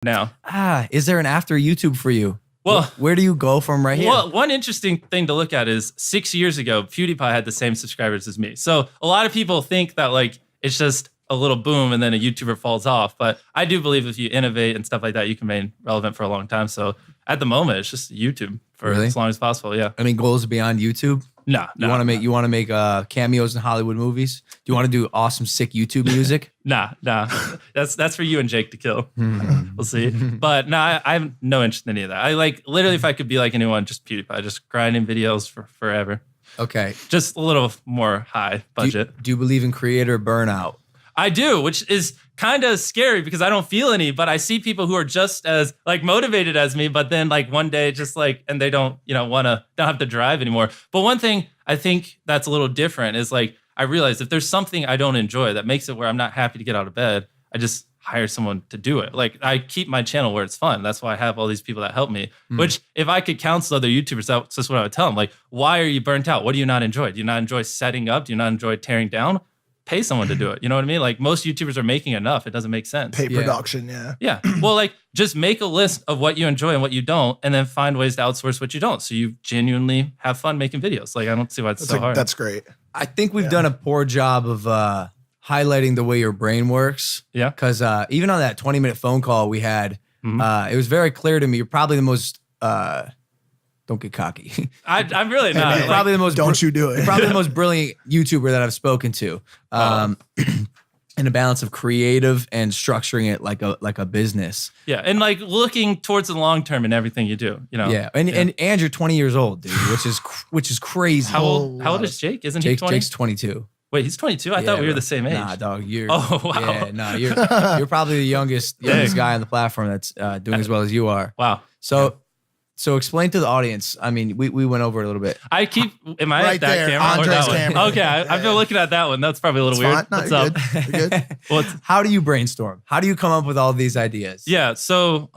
now. Is there an after YouTube for you? Well, where do you go from right here? Well, one interesting thing to look at is 6 years ago, PewDiePie had the same subscribers as me. So a lot of people think that like it's just a little boom and then a YouTuber falls off. But I do believe if you innovate and stuff like that, you can remain relevant for a long time. So at the moment, it's just YouTube for as long as possible. Yeah. I mean, goals beyond YouTube? No. You want to make cameos in Hollywood movies? Do you want to do awesome, sick YouTube music? Nah. That's for you and Jake to kill. We'll see. But I have no interest in any of that. I like literally, if I could be like anyone, just PewDiePie, just grinding videos for forever. Okay. Just a little more high budget. Do you believe in creator burnout? I do, which is kind of scary because I don't feel any, but I see people who are just as like motivated as me, but then like one day just like, and they don't have to drive anymore. But one thing I think that's a little different is like, I realize if there's something I don't enjoy that makes it where I'm not happy to get out of bed, I just hire someone to do it. Like I keep my channel where it's fun. That's why I have all these people that help me, which if I could counsel other YouTubers, that's just what I would tell them. Like, why are you burnt out? What do you not enjoy? Do you not enjoy setting up? Do you not enjoy tearing down? Pay someone to do it. You know what I mean? Like most YouTubers are making enough. It doesn't make sense. Pay production, Yeah. Well, like just make a list of what you enjoy and what you don't, and then find ways to outsource what you don't. So you genuinely have fun making videos. Like I don't see why it's so hard. That's great. I think we've done a poor job of highlighting the way your brain works. Yeah. Because even on that 20-minute phone call we had, it was very clear to me you're probably the most don't get cocky. I'm really not. You're probably the most. Don't you do it? You're probably the most brilliant YouTuber that I've spoken to. In a balance of creative and structuring it like a business. Yeah, and like looking towards the long term in everything you do. You know. Yeah, and you're 20 years old, dude, which is crazy. How old is Jake? Isn't he 20? Jake's 22. Wait, he's 22. I thought we were the same age. Nah, dog. Oh, wow. Yeah, no, you're probably the youngest guy on the platform that's doing as well as you are. Wow. So explain to the audience. I mean, we went over it a little bit. Am I right at that there, camera? Andre's Or that camera. One? Okay, I've been looking at that one. That's probably a little weird. No, What's you're up? good. You're good. How do you brainstorm? How do you come up with all these ideas? Yeah, so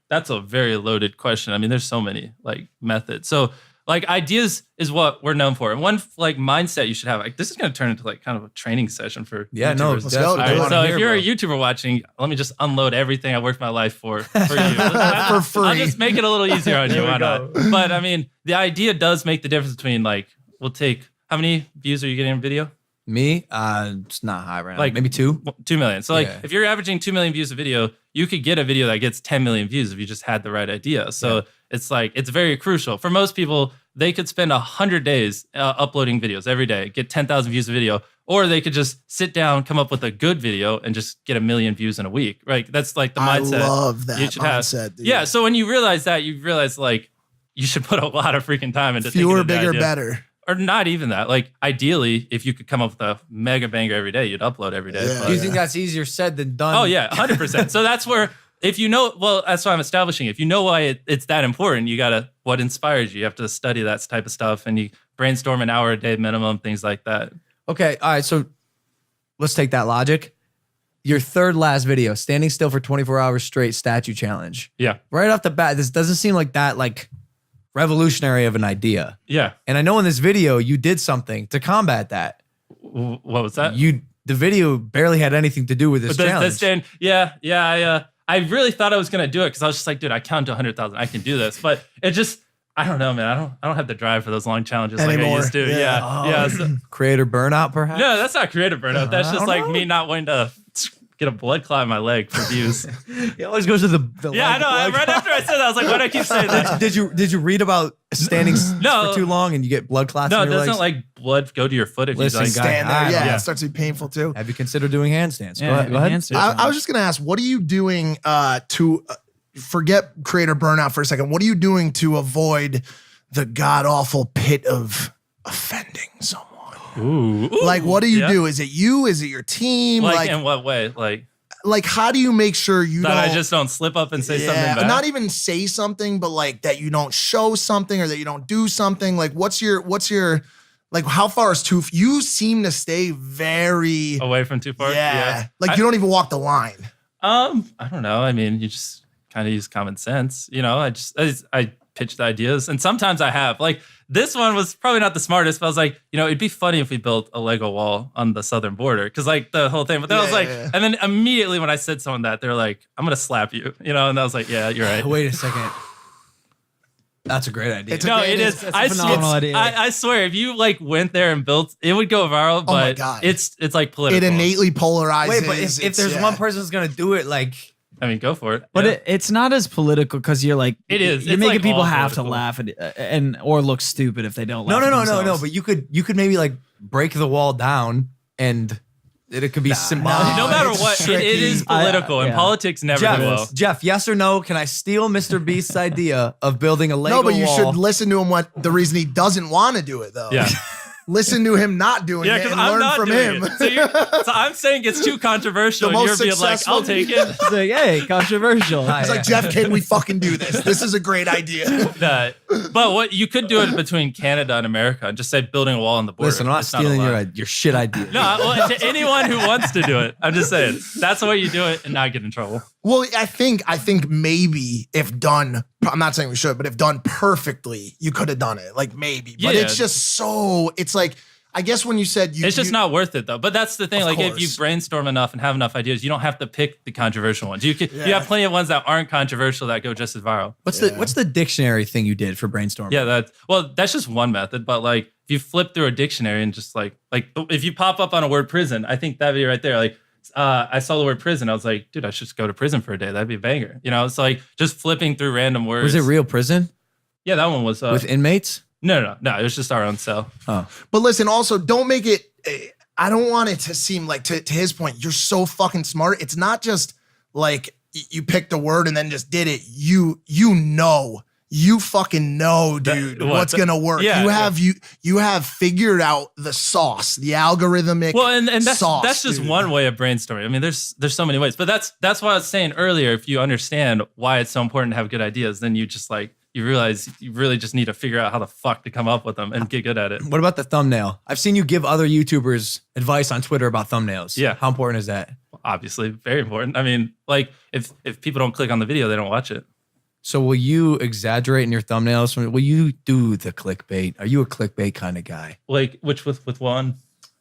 that's a very loaded question. I mean, there's so many like methods. So like ideas is what we're known for. And one like mindset you should have, like this is going to turn into like kind of a training session for YouTubers. Let's go. Right, so if you're a YouTuber watching, let me just unload everything I worked my life for you. For free. I'll just make it a little easier on you. Why not? But I mean, the idea does make the difference between like, we'll take, how many views are you getting in a video? Me? It's not high right now. Like maybe 2 million. So like if you're averaging 2 million views a video, you could get a video that gets 10 million views if you just had the right idea. So it's like, it's very crucial. For most people, they could spend 100 days uploading videos every day, get 10,000 views a video, or they could just sit down, come up with a good video and just get 1 million views in a week. Right? That's like the mindset. I love that you should mindset. Dude. Yeah. So when you realize that, you realize like you should put a lot of freaking time into fewer, bigger, better. Or not even that. Like ideally, if you could come up with a mega banger every day, you'd upload every day. Yeah. Do you think that's easier said than done? Oh yeah, 100%. So that's where, if you know, well, that's what I'm establishing. If you know why it's that important, you gotta, what inspires you? You have to study that type of stuff and you brainstorm an hour a day minimum, things like that. Okay, all right, so let's take that logic. Your third last video, standing still for 24 hours straight statue challenge. Yeah. Right off the bat, this doesn't seem like that like revolutionary of an idea. Yeah. And I know in this video you did something to combat that. What was that? The video barely had anything to do with this challenge. I really thought I was gonna do it because I was just like, dude, I count to 100,000. I can do this. But it just, I don't know, man. I don't have the drive for those long challenges anymore. Like I used to. Yeah. Oh, creator burnout, perhaps? No, that's not creative burnout. That's just like me not wanting to get a blood clot in my leg for views. He always goes to the yeah, I know. Right after I said that, I was like, why do I keep saying that? Did you read about standing for too long and you get blood clots? No, in it your doesn't legs? like blood go to your foot if Listen, you like stand there. Yeah. It starts to be painful too. Have you considered doing handstands? Yeah, Go ahead. I was just gonna ask, what are you doing to forget creator burnout for a second? What are you doing to avoid the god awful pit of offending someone? Ooh. Like, what do you do? Is it you? Is it your team? Like in what way? Like, how do you make sure you that don't? I just don't slip up and say something bad? Not even say something, but like that you don't show something or that you don't do something. Like, what's your like? How far is too? You seem to stay very away from too far. Yeah, like you don't even walk the line. I don't know. I mean, you just kind of use common sense. You know, I pitch the ideas. And sometimes I have. Like this one was probably not the smartest, but I was like, it'd be funny if we built a Lego wall on the southern border. Because like the whole thing. But then I was like, and then immediately when I said someone that, they're like, I'm going to slap you. And I was like, yeah, you're right. Wait a second. That's a great idea. It is. It's a phenomenal idea. I swear, if you like went there and built, it would go viral. But my God. it's like political. It innately polarizes. Wait, but if there's one person who's gonna do it, like, I mean, go for it. But it's not as political because you're like it is. You're It's making like people all have political. to laugh and or look stupid if they don't laugh. no. But you could maybe like break the wall down and it could be symbolic. No matter it's what, it is I- political, and yeah. politics never do well. Jeff, yes or no? Can I steal Mr. Beast's idea of building a Lego No, but you wall? should listen to him. What the reason he doesn't want to do it though? Yeah. Listen to him not doing Yeah, it because and I'm learn not from doing him. it. So I'm saying it's too controversial. The And you're most being like, successful- I'll take it. It's like, hey, controversial. He's like, Jeff, can we fucking do this? This is a great idea. Nah. But what you could do it between Canada and America and just say building a wall on the border. Listen, I'm not It's stealing allowed. your shit idea. No, well, to anyone who wants to do it, I'm just saying that's the way you do it and not get in trouble. Well, I think maybe if done, I'm not saying we should, but if done perfectly, you could have done it. Like maybe, but Yeah. it's just so. It's like I guess when you said It's just not worth it though. But that's the thing. Of Like if you course. brainstorm enough and have enough ideas, you don't have to pick the controversial ones. You have plenty of ones that aren't controversial that go just as viral. What's the dictionary thing you did for brainstorming? Yeah, that's just one method. But like if you flip through a dictionary and just like if you pop up on a word prison, I think that'd be right there. Like I saw the word prison, I was like, dude, I should just go to prison for a day. That'd be a banger. It's like just flipping through random words. Was it real prison Yeah, that one was with inmates? No. It was just our own cell. Oh, But listen, also don't make it. I don't want it to seem like to his point. You're so fucking smart. It's not just like you picked a word and then just did it. You fucking know, dude, what's gonna work. Yeah, You have figured out the sauce, the algorithmic. Well, and that's sauce, just dude. one way of brainstorming. I mean, there's so many ways, but that's why I was saying earlier. If you understand why it's so important to have good ideas, then you just like you realize you really just need to figure out how the fuck to come up with them and get good at it. what about the thumbnail? I've seen you give other YouTubers advice on Twitter about thumbnails. Yeah. How important is that? Obviously, very important. I mean, like if people don't click on the video, they don't watch it. So will you exaggerate in your thumbnails? Will you do the clickbait? Are you a clickbait kind of guy? Like which with one?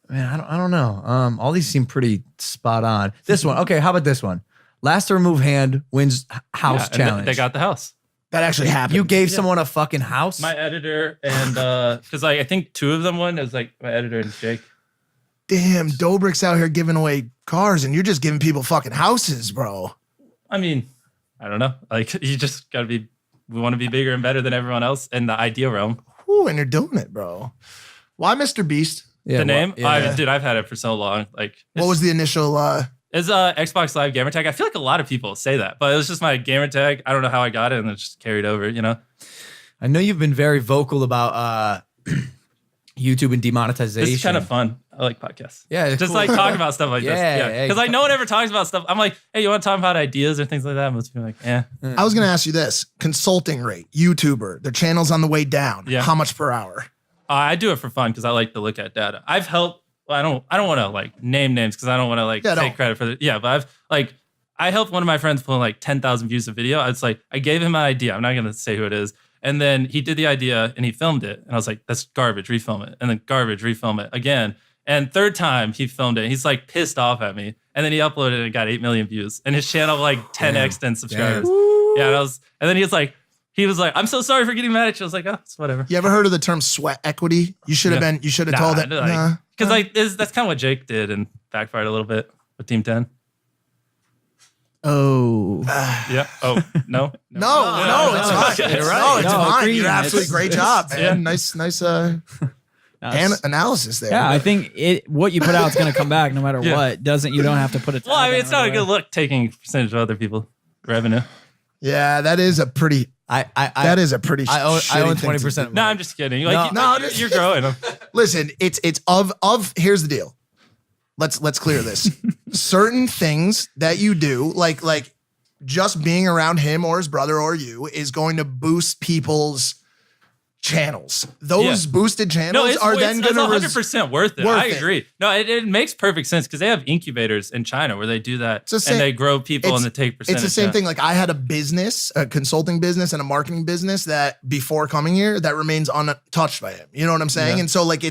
Man, I don't know. All these seem pretty spot on. This one, okay. How about this one? Last to remove hand wins house Yeah, and challenge. they got the house. That actually happened. You gave someone a fucking house. My editor and because like I think two of them won. It was like my editor and Jake. Damn, Dobrik's out here giving away cars, and you're just giving people fucking houses, bro. I mean, I don't know. Like you just gotta be. We want to be bigger and better than everyone else in the idea realm. Ooh, and you're doing it, bro. Why Mr. Beast? Yeah, The name, yeah. dude, I've had it for so long. Like, What was the initial? it's Xbox Live gamer tag. I feel like a lot of people say that, but it was just my gamer tag. I don't know how I got it, and it just carried over. I know you've been very vocal about YouTube and demonetization. This is kind of fun. I like podcasts. Yeah, it's Just cool. like talk about stuff like this. Yeah, Yeah, yeah. because like no one ever talks about stuff. I'm like, hey, you want to talk about ideas or things like that? Most people are like, yeah. I was gonna ask you this: consulting rate, YouTuber, their channel's on the way down. Yeah. How much per hour? I do it for fun because I like to look at data. I've helped. Well, I don't want to like name names because I don't want to like Yeah, take don't. credit for it. Yeah, but I helped one of my friends pull in like 10,000 views of video. I was like, I gave him an idea. I'm not gonna say who it is. And then he did the idea and he filmed it. And I was like, that's garbage. Refilm it. And then garbage. Refilm it again. And third time he filmed it. He's like pissed off at me. And then he uploaded it and got 8 million views. And his channel like 10x in subscribers. Yeah. And then he was like, I'm so sorry for getting mad at you. I was like, oh, it's whatever. You ever heard of the term sweat equity? You should have been. You should have told it. Because that's kind of what Jake did and backfired a little bit with Team 10. Oh. Yeah. Oh, no. No, it's fine. You're right. No, it's No, fine. agreed. You're absolutely great job, man. Yeah. Nice That's- analysis there. yeah, I think what you put out is going to come back no matter Yeah. what. You don't have to put it. Well, I mean, it's not a good look taking percentage of other people's revenue. Yeah, that is a pretty. That is a pretty. I own shitty thing to 20%. do. No, I'm just kidding. Like, No, you're growing. Listen, it's of. Here's the deal. Let's clear this. Certain things that you do, like just being around him or his brother or you, is going to boost people's channels. Those boosted channels it's, are then it's going to 100% worth it. I agree. No, it makes perfect sense because they have incubators in China where they do that and they grow people and they take percentage. It's the same thing. Like I had a business, a consulting business and a marketing business that before coming here that remains untouched by him. You know what I'm saying? And so like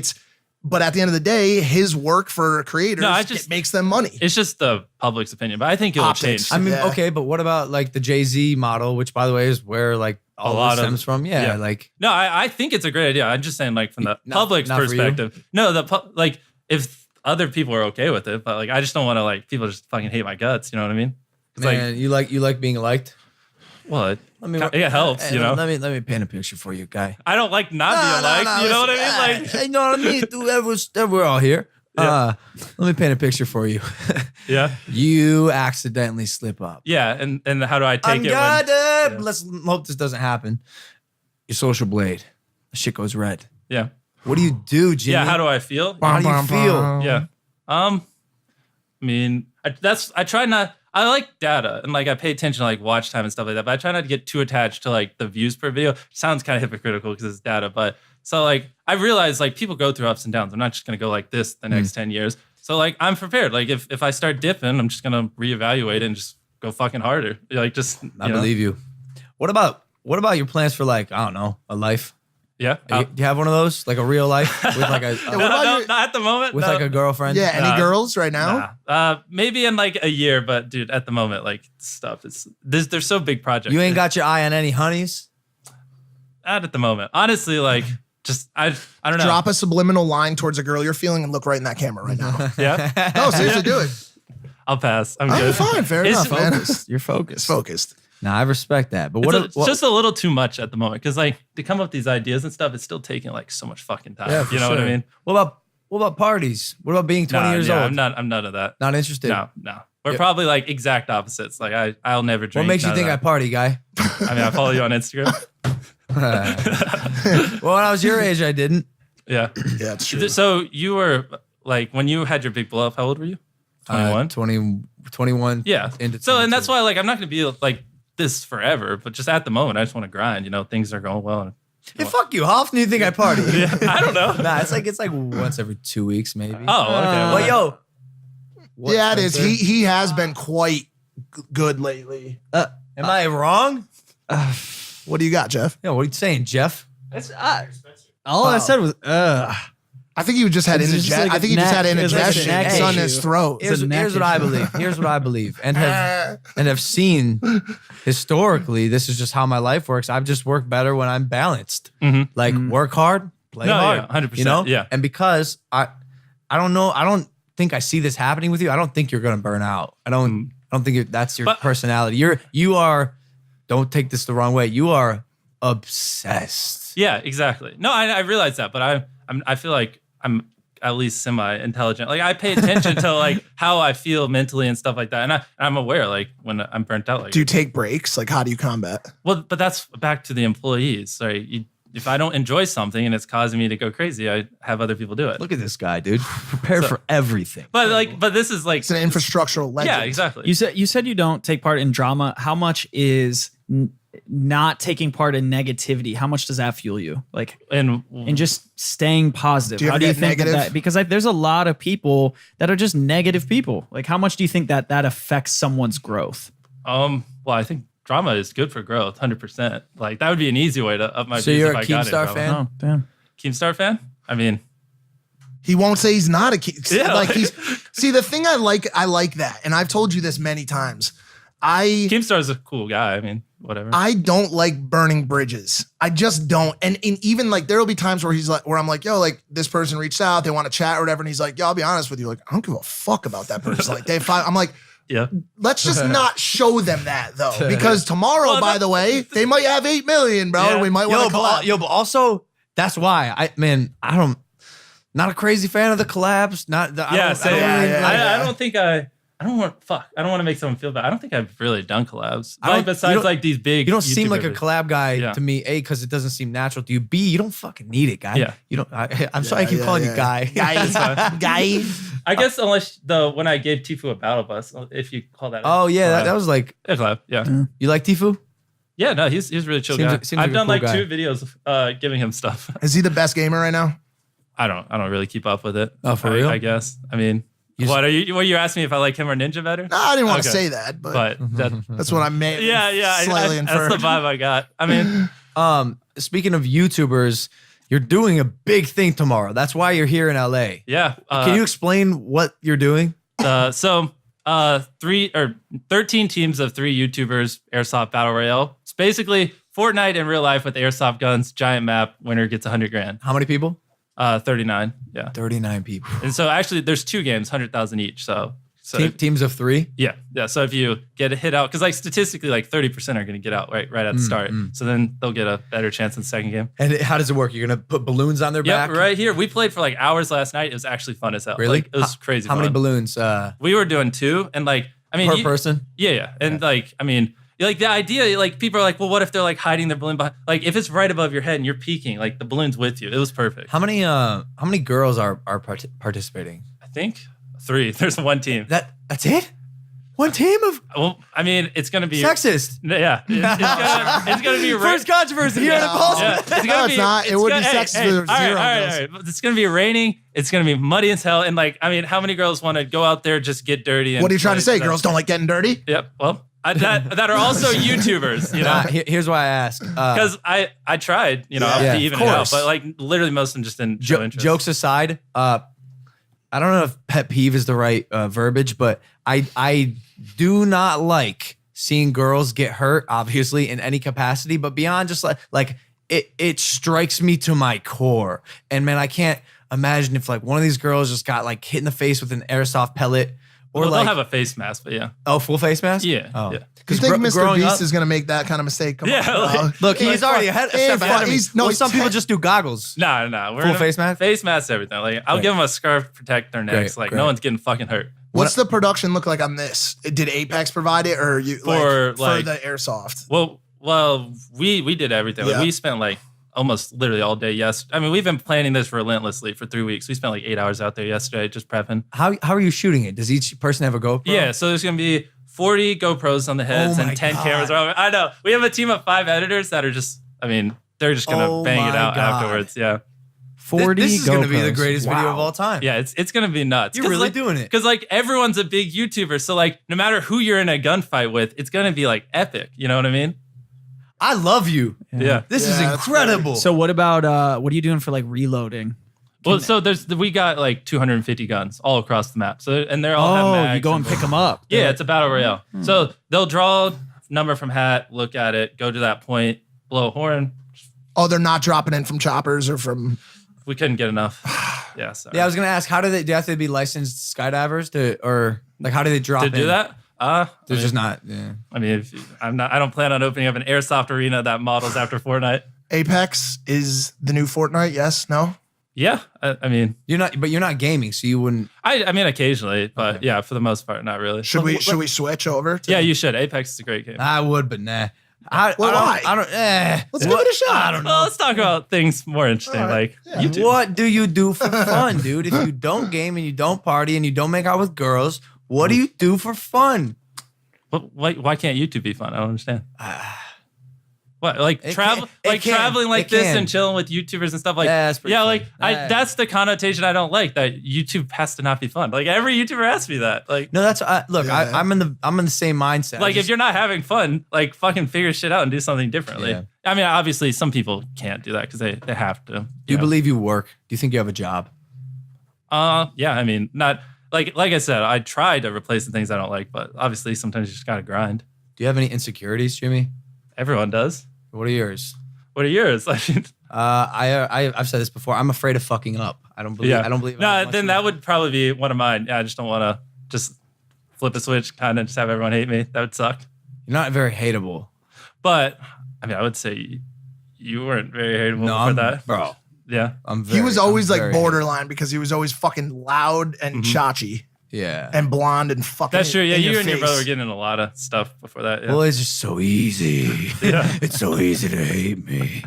but at the end of the day, his work for creators, it makes them money. It's just the public's opinion, but I think it'll change. I mean, okay, but what about like the Jay-Z model, which by the way is where like all this stems from? Yeah, like no, I think it's a great idea. I'm just saying, like from the public's perspective. No, like if other people are okay with it, but like I just don't want to like people just fucking hate my guts. You know what I mean? It's man, like you like being liked. Well, it helps, you know. Let me paint a picture for you, guy. I don't like not being liked. You know what I mean? Like, you know what I mean? Dude, we're all here. Let me paint a picture for you. Yeah. You accidentally slip up. Yeah, and how do I take it? Let's hope this doesn't happen. Your social blade, the shit goes red. Yeah. What do you do, Jimmy? Yeah. How do I feel? How do you feel? Yeah. I mean, I try not. I like data and like I pay attention to like watch time and stuff like that, but I try not to get too attached to like the views per video. It sounds kind of hypocritical because it's data, but so like I realize like people go through ups and downs. I'm not just gonna go like this the next 10 years. So like I'm prepared. Like if I start dipping, I'm just gonna reevaluate and just go fucking harder. Like just I believe you. What about your plans for like, I don't know, a life? Yeah. Do you have one of those? Like a real life with like a not at the moment. With like a girlfriend? Yeah, any girls right now? Maybe in like a year, but dude, at the moment, like stuff is there's so big projects. You ain't got your eye on any honeys? Not at the moment. Honestly, like just I don't know. Drop a subliminal line towards a girl you're feeling and look right in that camera right now. Yeah. No, seriously, do it. I'll pass. I'm good. Fine, fair enough, man. You're focused. Focused. Nah, I respect that. But it's just a little too much at the moment because like to come up with these ideas and stuff, it's still taking like so much fucking time. Yeah, you know what I mean? What about parties? What about being 20 years old? I'm none of that. Not interested. No. We're probably like exact opposites. Like I'll never drink. What makes you think I party, guy? I mean, I follow you on Instagram. Well, when I was your age, I didn't. Yeah. Yeah, it's true. So you were like when you had your big blow up, how old were you? 21? 21. Yeah. So and that's why like I'm not gonna be like this forever, but just at the moment, I just want to grind. You know, things are going well. Hey, fuck you. How often do you think I party? I don't know. Nah, it's like once every 2 weeks, maybe. Oh, okay. Well, yo. Yeah, it is. He has been quite good lately. Am I wrong? What do you got, Jeff? Yeah, what are you saying, Jeff? All I said was, I think you just had indigestion. I think he just had indigestion. It's on his throat. Here's what I believe. Here's what I believe, and have seen historically. This is just how my life works. I've just worked better when I'm balanced. Mm-hmm. Like work hard, play hard. 100%. You know, yeah. And because I don't know. I don't think I see this happening with you. I don't think you're gonna burn out. I don't think that's your personality. You are. Don't take this the wrong way. You are obsessed. Yeah, exactly. No, I realize that, but I feel like I'm at least semi-intelligent. Like I pay attention to like how I feel mentally and stuff like that, and I'm aware like when I'm burnt out. Like, do you take breaks? Like, how do you combat? Well, but that's back to the employees. Right? If I don't enjoy something and it's causing me to go crazy, I have other people do it. Look at this guy, dude. Prepared for everything. But this is like it's an infrastructural legend. Yeah, exactly. you said you don't take part in drama. How much is not taking part in negativity? How much does that fuel you? Like, and just staying positive. Do you how ever do you get think negative? that? Because like, there's a lot of people that are just negative people. Like, how much do you think that affects someone's growth? Well, I think drama is good for growth, 100%. Like that would be an easy way to up my. So views you're if a I got Keemstar it, fan? Oh, damn. Keemstar fan? I mean, he won't say he's not a Yeah, like he's. See, the thing I like that, and I've told you this many times. Keemstar's a cool guy. I mean, whatever. I don't like burning bridges. I just don't. And even like there will be times where I'm like, yo, like this person reached out, they want to chat or whatever, and he's like, yo, I'll be honest with you, like I don't give a fuck about that person. Like I'm like, yeah. Let's just not show them that though, because tomorrow, by the way, they might have 8 million, bro. Yeah. And we might want to collab. But also that's why not a crazy fan of the collabs. I don't want to make someone feel bad. I don't think I've really done collabs. I don't- Like besides like these big. You don't seem YouTubers. like a collab guy Yeah. to me. A, because it doesn't seem natural to you. B, you don't fucking need it, guy. Yeah. You don't. I'm sorry, I keep calling you guy. Guy. I guess unless when I gave Tifu a battle bus, if you call that. Oh yeah, collab. that was like A collab. Yeah. you like Tifu. Yeah, no, he's a really chill guy. Seems I've done like a cool 2 videos giving him stuff. Is he the best gamer right now? I don't really keep up with it. Oh, for real? I guess. I mean, what are you asking me if I like him or Ninja better? No, I didn't want to say that, but that's what I made. Yeah, slightly inferred. that's the vibe I got. I mean, speaking of YouTubers, you're doing a big thing tomorrow. That's why you're here in LA. yeah. Can you explain what you're doing? So 13 teams of 3 YouTubers, Airsoft Battle Royale. It's basically Fortnite in real life with airsoft guns, giant map, winner gets 100 grand. How many people? 39, yeah. 39 people. And so actually there's 2 games, 100,000 each. So Teams of 3? Yeah. So if you get a hit out, because like statistically, like 30% are going to get out right at the start. So then they'll get a better chance in the second game. And how does it work? You're going to put balloons on their back? Yeah, right here. We played for like hours last night. It was actually fun as hell. Really? Like, it was crazy How fun. many balloons? We were doing 2, and like, I mean, per person? Yeah. And like, I mean, like the idea, like people are like, well, what if they're like hiding their balloon behind? Like if it's right above your head and you're peeking, like the balloon's with you. It was perfect. How many girls are participating? I think 3. There's 1 team. That's it? One team of Well, I mean, it's gonna be sexist. Yeah, it's gonna be First controversy here at ImPaulsive. Yeah, it's gonna be, not. It wouldn't be sexist if there was 0 all right. It's gonna be raining. It's gonna be muddy as hell. And like, I mean, how many girls want to go out there just get dirty? And what are you trying to say? Girls don't like getting dirty? Yep. Well, that are also YouTubers. You know, here's why I ask. Because I tried, you know, to even it out, but like literally most of them just didn't show interest. Jokes aside, I don't know if pet peeve is the right verbiage, but I do not like seeing girls get hurt, obviously, in any capacity, but beyond just like it strikes me to my core. And man, I can't imagine if like one of these girls just got like hit in the face with an airsoft pellet. Or well, like, they'll have a face mask, but yeah. Oh, full face mask? Yeah. Oh. Yeah. Do you think Mr. Beast is going to make that kind of mistake? Come on. Look, he's already a step ahead of me. No, some people just do goggles. No. Full face mask? Face mask, everything. Like I'll give them a scarf, protect their necks. No one's getting fucking hurt. What's the production look like on this? Did Apex provide it, or you for the airsoft? Well, we did everything. Like, we spent like almost literally all day. I mean, we've been planning this relentlessly for 3 weeks. We spent like 8 hours out there yesterday just prepping. How are you shooting it? Does each person have a GoPro? Yeah, so there's gonna be 40 GoPros on the heads and 10 cameras around. I know. We have a team of 5 editors that are just, I mean, they're just gonna bang it out afterwards. Yeah. 40 This is going to be the greatest video of all time. Yeah, it's going to be nuts. You're really like, doing it. Because like everyone's a big YouTuber. So like no matter who you're in a gunfight with, it's going to be like epic. You know what I mean? I love you. Yeah. This is incredible. So what about, what are you doing for like reloading? Well, so we got like 250 guns all across the map. So, and they're all have mags. You go and pick them up. Yeah, it's a battle royale. So they'll draw a number from hat, look at it, go to that point, blow a horn. Oh, they're not dropping in from choppers or from... We couldn't get enough. Yeah, sorry. Yeah, I was gonna ask, do they have to be licensed skydivers or like how do they drop to do that? They're just not. Yeah. I mean, I don't plan on opening up an airsoft arena that models after Fortnite. Apex is the new Fortnite. Yes, no. Yeah, I mean, you're not gaming, so you wouldn't. I mean, occasionally, but yeah, for the most part, not really. Should we switch over? Yeah, you should. Apex is a great game. I would, but nah. Why? Let's give it a shot. I don't know. Well, let's talk about things more interesting, like YouTube. What do you do for fun, dude? If you don't game and you don't party and you don't make out with girls, what do you do for fun? But why can't YouTube be fun? I don't understand. What like traveling like this and chilling with YouTubers and stuff like that's that's the connotation I don't like, that YouTube has to not be fun. Like every YouTuber asks me that. Like no, that's I'm in the same mindset. Like if you're not having fun, like fucking figure shit out and do something differently. Yeah. I mean, obviously some people can't do that because they have to. Do you believe you work? Do you think you have a job? Yeah. I mean, not like I said, I try to replace the things I don't like, but obviously sometimes you just gotta grind. Do you have any insecurities, Jimmy? Everyone does. What are yours? What are yours? I've said this before. I'm afraid of fucking up. I don't believe. No, then that would probably be one of mine. Yeah, I just don't want to just flip a switch, kind of just have everyone hate me. That would suck. You're not very hateable. But I mean, I would say you weren't very hateable for that, bro. Yeah, he was always like borderline because he was always fucking loud and chachi. Yeah. And blonde and fucking. That's true. Yeah, you and your brother were getting in a lot of stuff before that. Yeah. Well, it's just so easy. Yeah. It's so easy to hate me.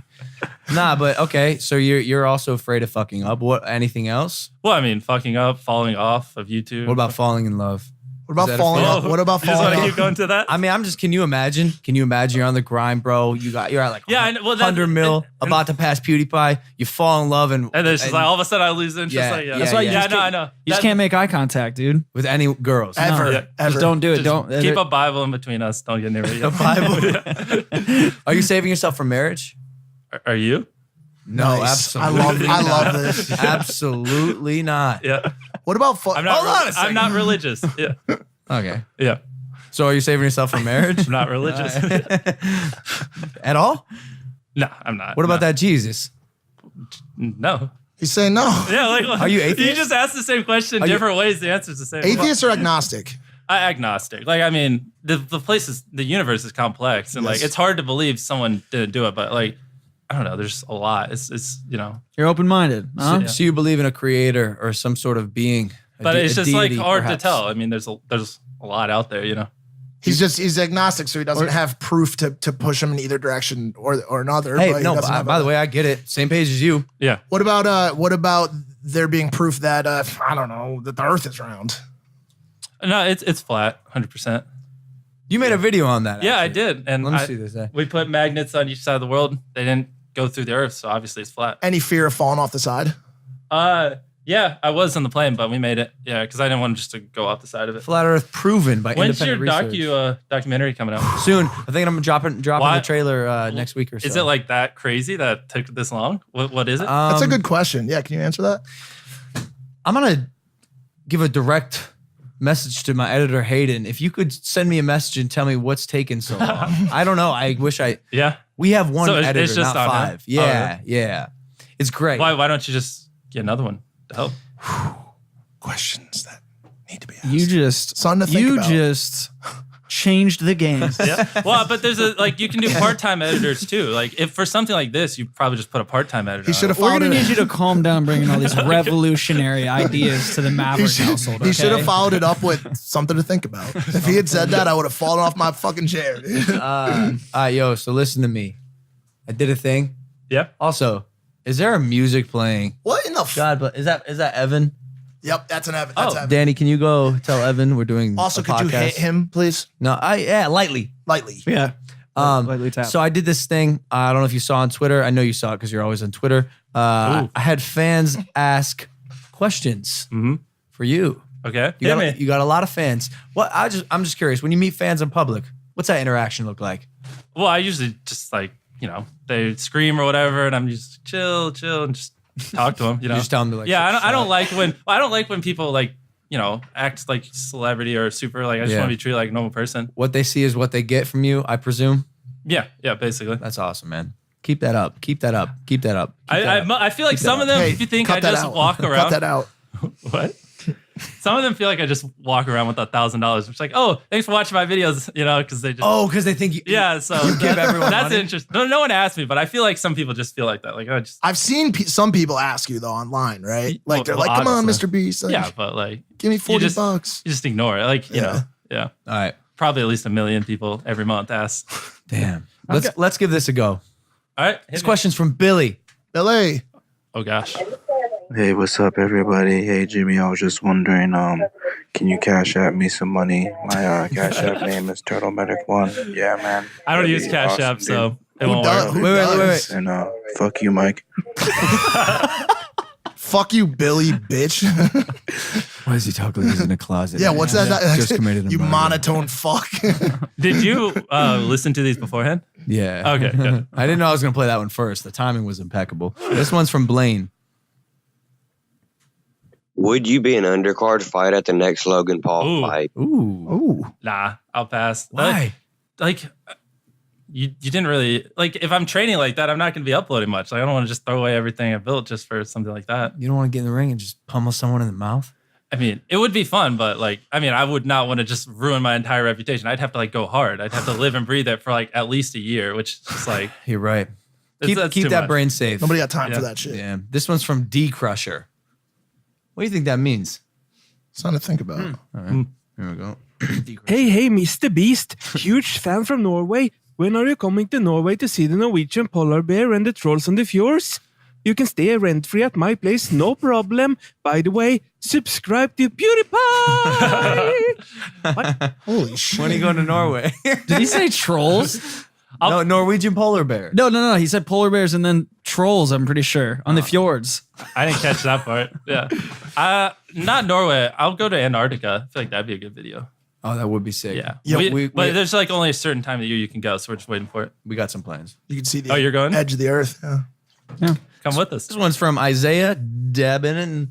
Nah, but okay. So you're also afraid of fucking up. What? Anything else? Well, I mean, fucking up, falling off of YouTube. What about falling in love? What about falling off? What about You just falling want to off? keep going to that? I mean, can you imagine? Can you imagine you're on the grind, bro? You're at like Yeah, well, 100 mil, about to pass PewDiePie. You fall in love and then it's just like all of a sudden I lose interest. Yeah, like, That's why I know. You just can't make eye contact, dude. with any girls. Ever. Yeah. Ever. Just don't do it. Just Don't keep a Bible in between us. Don't get near it. The Bible. Are you saving yourself for marriage? Are you? No, Nice. absolutely. I love this. Absolutely not. Yeah. What about I'm not. Hold on a second. I'm not religious. Yeah. Okay. Yeah. So are you saving yourself for marriage? I'm not religious. At all? No, I'm not. What about that Jesus? No. He's saying no. Yeah, like Are you atheist? You just asked the same question Are you- different ways. The answer's the same. Atheist or agnostic? Agnostic. Like, I mean, the universe is complex, and like Yes. it's hard to believe someone didn't do it. But like, I don't know. There's a lot. It's you know. You're open-minded. Huh? So you believe in a creator or some sort of being. But it's just like deity, hard perhaps. to tell. I mean, there's a lot out there. You know. He's agnostic, so he doesn't have proof to push him in either direction or another. Hey, but he no, doesn't have by the way, I get it. Same page as you. Yeah. What about there being proof that I don't know, that the Earth is round? No, it's flat, 100%. You made a video on that. Yeah, I actually. did. And Let me see this. we put magnets on each side of the world. They didn't go through the Earth, so obviously it's flat. Any fear of falling off the side? Yeah, I was on the plane, but we made it. Yeah, because I didn't want just to go off the side of it. Flat Earth proven by When's your independent research. documentary coming out? Soon. I think I'm dropping Why- the trailer next week or so. Is it like that crazy that took this long? What is it? That's a good question. Yeah, can you answer that? I'm gonna give a direct message to my editor Hayden. If you could send me a message and tell me what's taking so long. I don't know. I wish yeah. we have one So it's editor, just not on him? 5. Yeah, yeah. It's great. Why don't you just get another one to help? Questions that need to be asked. You just Something to think you about. just changed the game. Yeah. Well, but there's you can do part-time editors too. Like if for something like this, you probably just put a part-time editor. He should have We're followed gonna it. need you to calm down, bringing all these revolutionary ideas to the Maverick household. He should have okay? followed it up with something to think about. If he had said that, I would have fallen off my fucking chair, dude. Yo, so listen to me. I did a thing. Yeah. Also, is there a music playing? What in the God, but is that Evan? Yep, that's an Evan. That's Oh, Evan. Danny, can you go tell Evan we're doing Also, a could you podcast? hit him, please? No, lightly. Lightly. Yeah. Lightly tap. So I did this thing. I don't know if you saw on Twitter. I know you saw it because you're always on Twitter. I had fans ask questions for you. Okay. You got a lot of fans. I'm just curious. When you meet fans in public, what's that interaction look like? Well, I usually just they scream or whatever, and I'm just chill, and just talk to them. You know, You just tell them to like. yeah, shut I don't up. like when people act like celebrity or super. Like I just Yeah. want to be treated like a normal person. What they see is what they get from you, I presume. Yeah, basically. That's awesome, man. Keep that up. Keep that up. Keep that up. I feel like some of them, Hey, if you think cut I that just out. walk around. Cut that out. What? Some of them feel like I just walk around with $1,000. It's like, oh, thanks for watching my videos, because they just. Oh, because they think you. Yeah, so give everyone that's money? interesting. No one asked me, but I feel like some people just feel like that. Like, I just. I've seen some people ask you though online, right? Like they're Well, like, "Come on, obviously. Mr. Beast, like, Yeah, but like, give me $40 just- bucks." you just ignore it. Like, you know, yeah. All right. Probably at least 1 million people every month ask. Damn. Let's give this a go. All right. This question's from Billy. LA. Oh, gosh. Hey, what's up, everybody? Hey, Jimmy, I was just wondering, can you cash app me some money? My cash app name is Turtle Medic 1. Yeah, man. I don't That'd use be Cash awesome, App, dude. so it Who won't does? work. Who Wait, does? And fuck you, Mike. Fuck you, Billy, bitch. Why does he talk like he's in a closet? Yeah, what's that? Just committed a You murder. monotone fuck. Did you listen to these beforehand? Yeah. Okay, good. I didn't know I was going to play that one first. The timing was impeccable. This one's from Blaine. Would you be an undercard fight at the next Logan Paul Ooh. fight? Ooh. Ooh. Nah, I'll pass. Why? You didn't really if I'm training like that, I'm not going to be uploading much. Like I don't want to just throw away everything I built just for something like that. You don't want to get in the ring and just pummel someone in the mouth? I mean, it would be fun, but I would not want to just ruin my entire reputation. I'd have to go hard. I'd have to live and breathe it for at least a year, which is just You're right. that's Keep too that much. brain safe. Nobody got time Yeah. for that shit. Yeah. This one's from D Crusher. What do you think that means? Something to think about. All right. Here we go. Hey, Mr. Beast, huge fan from Norway. When are you coming to Norway to see the Norwegian polar bear and the trolls on the fjords? You can stay rent-free at my place, no problem. By the way, subscribe to PewDiePie. What? Holy shit. When are you going to Norway? Did he say trolls? No, Norwegian polar bear. No. He said polar bears and then trolls, I'm pretty sure, on the fjords. I didn't catch that part. Yeah. Not Norway. I'll go to Antarctica. I feel like that'd be a good video. Oh, that would be sick. Yeah. Yeah, But there's like only a certain time of the year you can go, so we're just waiting for it. We got some plans. You can see the Oh, you're going? edge of the earth. Yeah. Come with us. This one's from Isaiah Debin.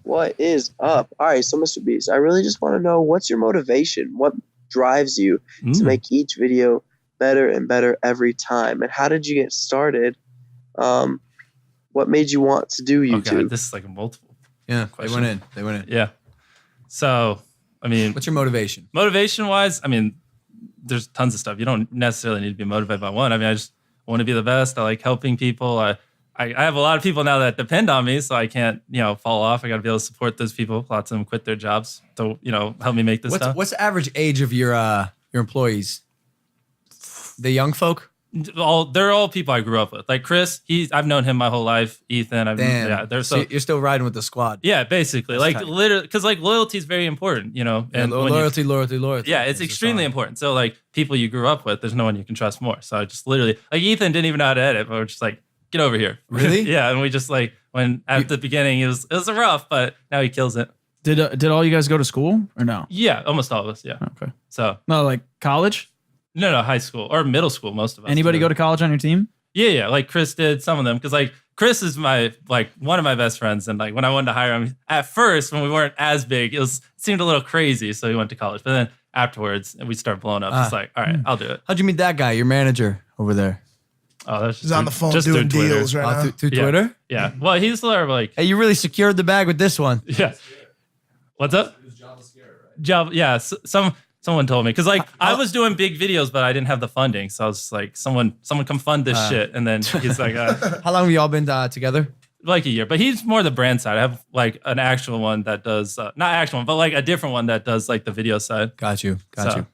What is up? All right, so Mr. Beast, I really just want to know, what's your motivation? What drives you to make each video better and better every time? And how did you get started? What made you want to do YouTube? Okay, this is like a multiple. Yeah, question. They went in. Yeah. So, I mean, what's your motivation? Motivation wise, I mean, there's tons of stuff. You don't necessarily need to be motivated by one. I mean, I just want to be the best. I like helping people. I have a lot of people now that depend on me, so I can't, fall off. I got to be able to support those people. Lots of them quit their jobs to, help me make this stuff. What's the average age of your employees? The young folk? They're all people I grew up with. Like Chris, I've known him my whole life. Ethan, so you're still riding with the squad. Yeah, basically, That's like tight. literally, because like loyalty is very important, And loyalty. Yeah, it's extremely important. So like people you grew up with, there's no one you can trust more. So I just literally, like Ethan didn't even know how to edit, but we're just like, get over here. Really? Yeah, and we just like when at the beginning it was rough, but now he kills it. Did all you guys go to school or no? Yeah, almost all of us. Yeah. Okay. So No, like college? no, high school or middle school. Most of us. Anybody go to college on your team? Yeah. Like Chris did, some of them, because like Chris is one of my best friends, and like when I wanted to hire him at first, when we weren't as big, it seemed a little crazy, so he went to college. But then afterwards, and we start blowing up. It's like, all right, I'll do it. How'd you meet that guy, your manager over there? Oh, that's He's on the phone doing deals right now. Through Twitter? Yeah. Well, he's like, Hey, you really secured the bag with this one. yeah. What's up? Java, yeah. Someone told me because like I was doing big videos, but I didn't have the funding, so I was just like, someone come fund this shit, and then he's like, how long have y'all been together? Like a year, but he's more the brand side. I have like an actual one that does not actual one, but like a different one that does like the video side. Got you.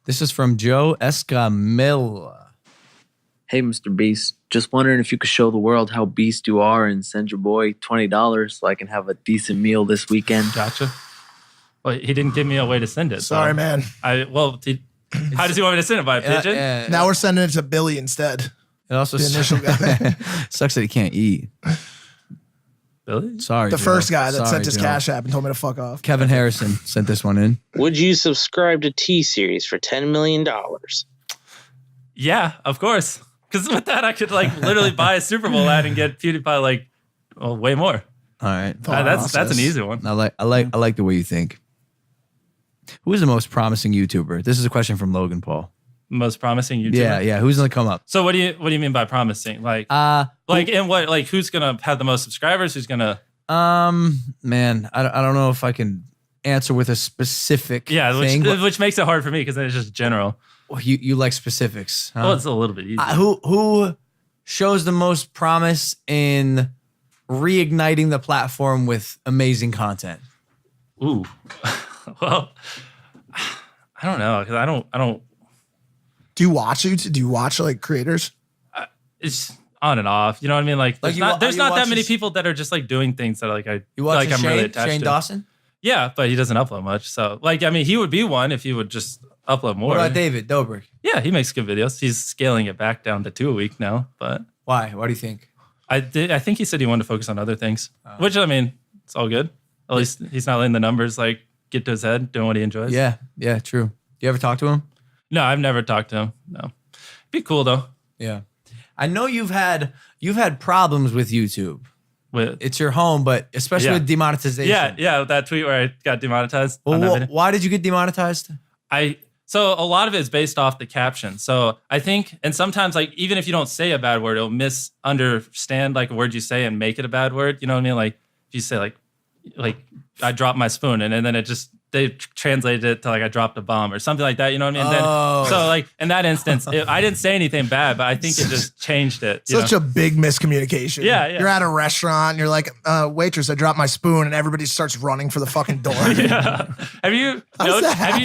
This is from Joe Escamilla. Hey, Mr. Beast. Just wondering if you could show the world how beast you are and send your boy $20 so I can have a decent meal this weekend. Gotcha. Well, he didn't give me a way to send it. Sorry, man. How does he want me to send it? By a pigeon? Now we're sending it to Billy instead. It also The initial guy. sucks that he can't eat. Billy? Sorry, The Joe. first guy that Sorry, sent his Joe. Cash App and told me to fuck off. Kevin Harrison sent this one in. Would you subscribe to T-Series for $10 million? Yeah, of course. Because with that, I could like literally buy a Super Bowl ad and get PewDiePie like way more. All right. That's an easy one. I like the way you think. Who is the most promising YouTuber? This is a question from Logan Paul. Most promising YouTuber? Yeah. Who's gonna come up? So what do you mean by promising? Like who's gonna have the most subscribers? Who's gonna man, I don't know if I can answer with a specific thing. Which makes it hard for me because it's just general. Well, you like specifics. Huh? Well, it's a little bit easier. Who shows the most promise in reigniting the platform with amazing content? Ooh. Well, I don't know because I don't. Do you watch YouTube? Do you watch like creators? It's on and off. You know what I mean? Like there's not that many people that are just like doing things that like I'm really attached to. Shane Dawson? Yeah, but he doesn't upload much. So like I mean, he would be one if he would just upload more. What about David Dobrik? Yeah, he makes good videos. He's scaling it back down to 2 a week now. But why? Why do you think? I think he said he wanted to focus on other things, which I mean, it's all good. At least he's not letting the numbers like get to his head, doing what he enjoys. Yeah, true. Do you ever talk to him? No, I've never talked to him. No, be cool though. Yeah, I know you've had problems with YouTube. It's your home, but especially with demonetization. Yeah, that tweet where I got demonetized. Well, why did you get demonetized? So a lot of it is based off the caption. So I think, and sometimes like even if you don't say a bad word, it'll misunderstand like a word you say and make it a bad word. You know what I mean? Like if you say like I dropped my spoon and then they translated it to like I dropped a bomb or something like that. You know what I mean? Then, so like in that instance, I didn't say anything bad, but I think it just changed it. Such a big miscommunication. Yeah. You're at a restaurant and you're like, waitress, I dropped my spoon, and everybody starts running for the fucking door. Yeah. Have you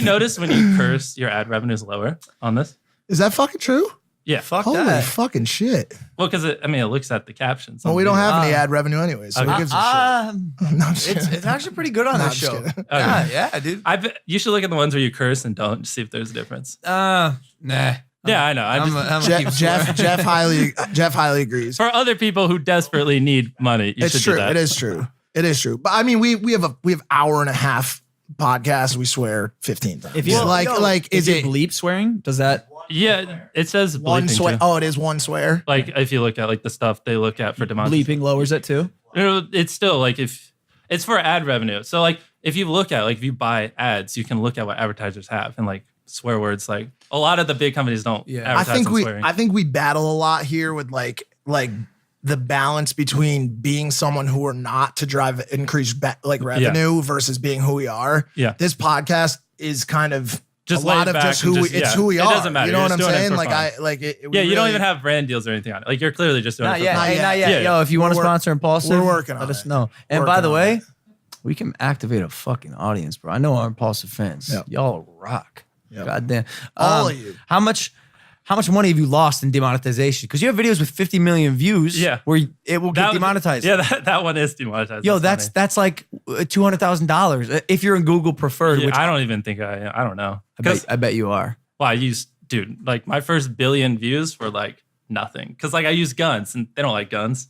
noticed when you curse, your ad revenue is lower on this? Is that fucking true? Yeah. Fuck Holy that. fucking shit. Well, because it looks at the captions. Well, we don't have any ad revenue anyway, so who gives a shit? No, I'm just kidding. It's actually pretty good on No, that I'm just show. kidding. Yeah, dude. You should look at the ones where you curse and don't see if there's a difference. Nah. Yeah, I know. Jeff highly agrees. For other people who desperately need money, you It's should true. do that. It is true. It is true. But I mean, we have hour and a half podcast. We swear 15 times. If you is it bleep swearing? Does that? Yeah, it says one bleeping swear? too. Oh, it is one swear. Like if you look at like the stuff they look at for demonetization. Bleeping lowers it too. It's still like if it's for ad revenue. So like if you look at like if you buy ads, you can look at what advertisers have and like swear words. Like a lot of the big companies don't. Advertise swearing. I think we battle a lot here with like the balance between being someone who we're not to drive increased revenue versus being who we are. Yeah. This podcast is kind of just a lot of back just who and we, it's who we it are. doesn't matter. You know You're what I'm just doing it saying? for Like fun. we you don't really- even have brand deals or anything on it. Like you're clearly just doing Not it for yet. fun. Hey, not yet. Yeah. Yo, if you want to sponsor Impulsive, we're working on let us it. know. And Working by the on way, it. we can activate a fucking audience, bro. I know our Impulsive fans. Yep. Y'all rock. Yep. Goddamn. All of you. How much money have you lost in demonetization? Because you have videos with 50 million views where it will get demonetized. Yeah, that one is demonetized. Yo, that's like $200,000 if you're in Google Preferred. Yeah, which I don't even think I don't know. I bet you are. Well, dude, like my first billion views were like nothing. Cause like I use guns and they don't like guns.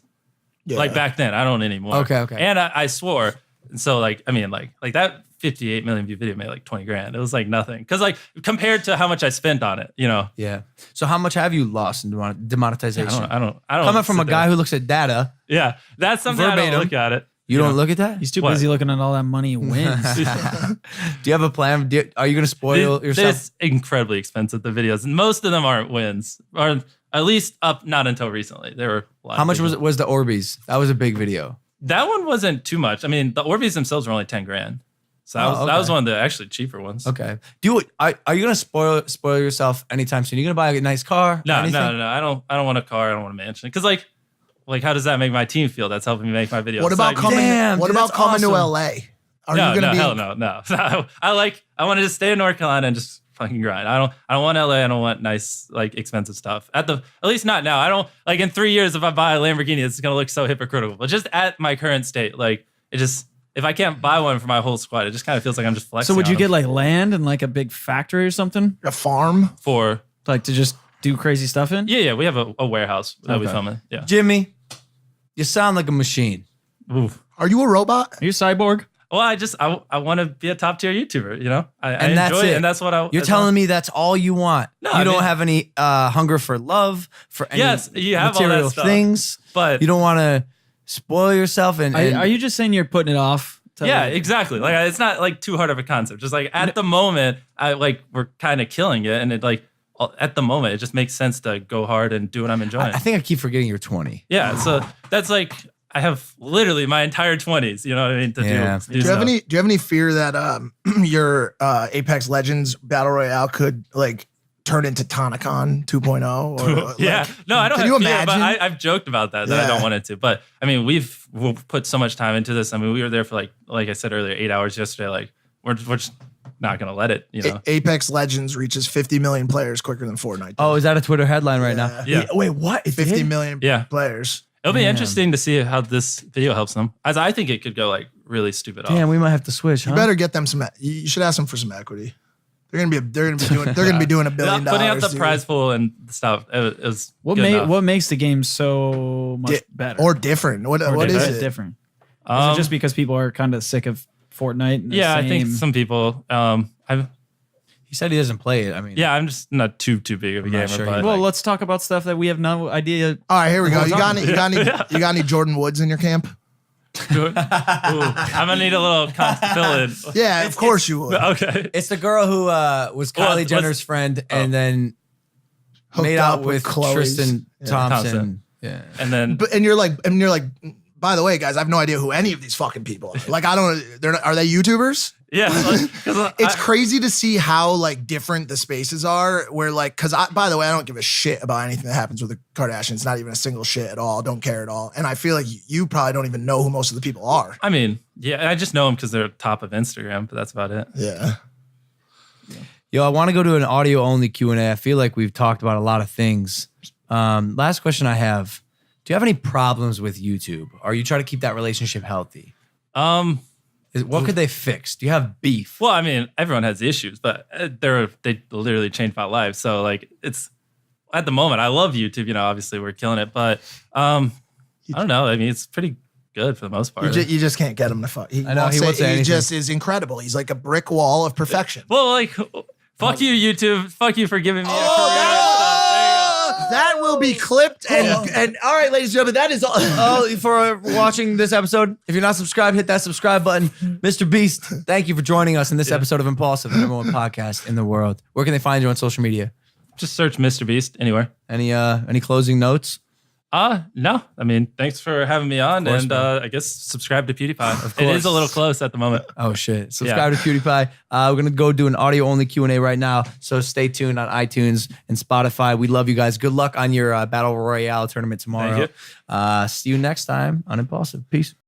Yeah. Like back then, I don't anymore. Okay. And I swore. And so like, I mean, like that 58 million view video made like 20 grand. It was like nothing. Cause like compared to how much I spent on it, you know? Yeah. So how much have you lost in demonetization? I don't Coming from a guy who looks at data. Yeah. That's something I Verbatim. don't look at it. You don't look at that? He's too busy looking at all that money he wins. Do you have a plan? Are you going to spoil yourself? It's incredibly expensive, the videos. And most of them aren't wins. Or at least up not until recently. They were How much was the Orbeez? That was a big video. That one wasn't too much. I mean, the Orbeez themselves were only 10 grand. So that was one of the actually cheaper ones. Okay. Are you gonna spoil yourself anytime soon? You gonna buy a nice car? No. I don't want a car. I don't want a mansion. Because like how does that make my team feel? That's helping me make my videos. What about coming? Coming to LA? Are you gonna be? Hell no. I want to just stay in North Carolina and just fucking grind. I don't want LA. I don't want nice like expensive stuff. At least not now. I don't like in 3 years if I buy a Lamborghini, it's gonna look so hypocritical. But just at my current state, like it just. If I can't buy one for my whole squad, it just kind of feels like I'm just flexing. So would you get like land and like a big factory or something? A farm? For like to just do crazy stuff in? Yeah. We have a warehouse that we film in. Yeah. Jimmy, you sound like a machine. Oof. Are you a robot? Are you a cyborg? Well, I want to be a top tier YouTuber, you know? I that's enjoy it. it. And that's what You're telling me that's all you want. No, you don't have any hunger for love, for any yes, you have all that material stuff, things. but you don't want to spoil yourself and Are you just saying you're putting it off? Yeah, exactly. Like it's not like too hard of a concept. Just like at the moment, we're kind of killing it, and it like at the moment it just makes sense to go hard and do what I'm enjoying. I think I keep forgetting you're 20. Yeah, so that's like I have literally my entire 20s. You know what I mean? To do you have any fear that your Apex Legends Battle Royale could like turn into Tanacon 2.0? Or, yeah, no, I don't. Can have you fear, imagine? But I've joked about that I don't want it to. But I mean, we've put so much time into this. I mean, we were there for like I said earlier, 8 hours yesterday. Like we're just not gonna let it. You know, Apex Legends reaches 50 million players quicker than Fortnite. Oh, is that a Twitter headline right now? Yeah. Wait, what? 50 million players. It'll be interesting to see how this video helps them. As I think it could go like really stupid off. Damn, we might have to switch. You better get them some. You should ask them for some equity. They're gonna be doing $1 billion. Putting out the prize pool and stuff. It was what makes the game so much better or different? What is it? Different? Is it just because people are kind of sick of Fortnite? And I think some people. He said he doesn't play it. I mean, yeah, I'm just not too big of a gamer. sure but well, let's talk about stuff that we have no idea. All right, here we go. You got any Jordan Woods in your camp? Ooh, I'm gonna need a little fill in. Yeah, of course you would. Okay, it's the girl who was Kylie Jenner's friend and then made out with Tristan Thompson. Yeah, and you're like, by the way, guys, I have no idea who any of these fucking people are. Like, I don't. Are they YouTubers? Yeah, it's crazy to see how like different the spaces are. Where like, by the way, I don't give a shit about anything that happens with the Kardashians. Not even a single shit at all. Don't care at all. And I feel like you probably don't even know who most of the people are. I mean, yeah, I just know them because they're top of Instagram, but that's about it. Yeah. Yo, I want to go to an audio only Q&A. I feel like we've talked about a lot of things. Last question I have. Do you have any problems with YouTube? Or are you trying to keep that relationship healthy? What could they fix? Do you have beef? Well, I mean, everyone has issues, but they literally change my life. So like, it's at the moment, I love YouTube. You know, obviously we're killing it, but I don't know. I mean, it's pretty good for the most part. You just can't get him to fuck. I know he won't say anything. He just is incredible. He's like a brick wall of perfection. Well, like, fuck you, YouTube. Fuck you for giving me a career. That will be clipped and all right, ladies and gentlemen, that is all for watching this episode. If you're not subscribed, hit that subscribe button. Mr. Beast, thank you for joining us in this episode of Impulsive, the #1 podcast in the world. Where can they find you on social media? Just search Mr. Beast anywhere. Any closing notes? No. I mean, thanks for having me on, and I guess subscribe to PewDiePie. It is a little close at the moment. Oh shit! Subscribe to PewDiePie. We're gonna go do an audio only Q&A right now, so stay tuned on iTunes and Spotify. We love you guys. Good luck on your Battle Royale tournament tomorrow. Thank you. See you next time on Impulsive. Peace.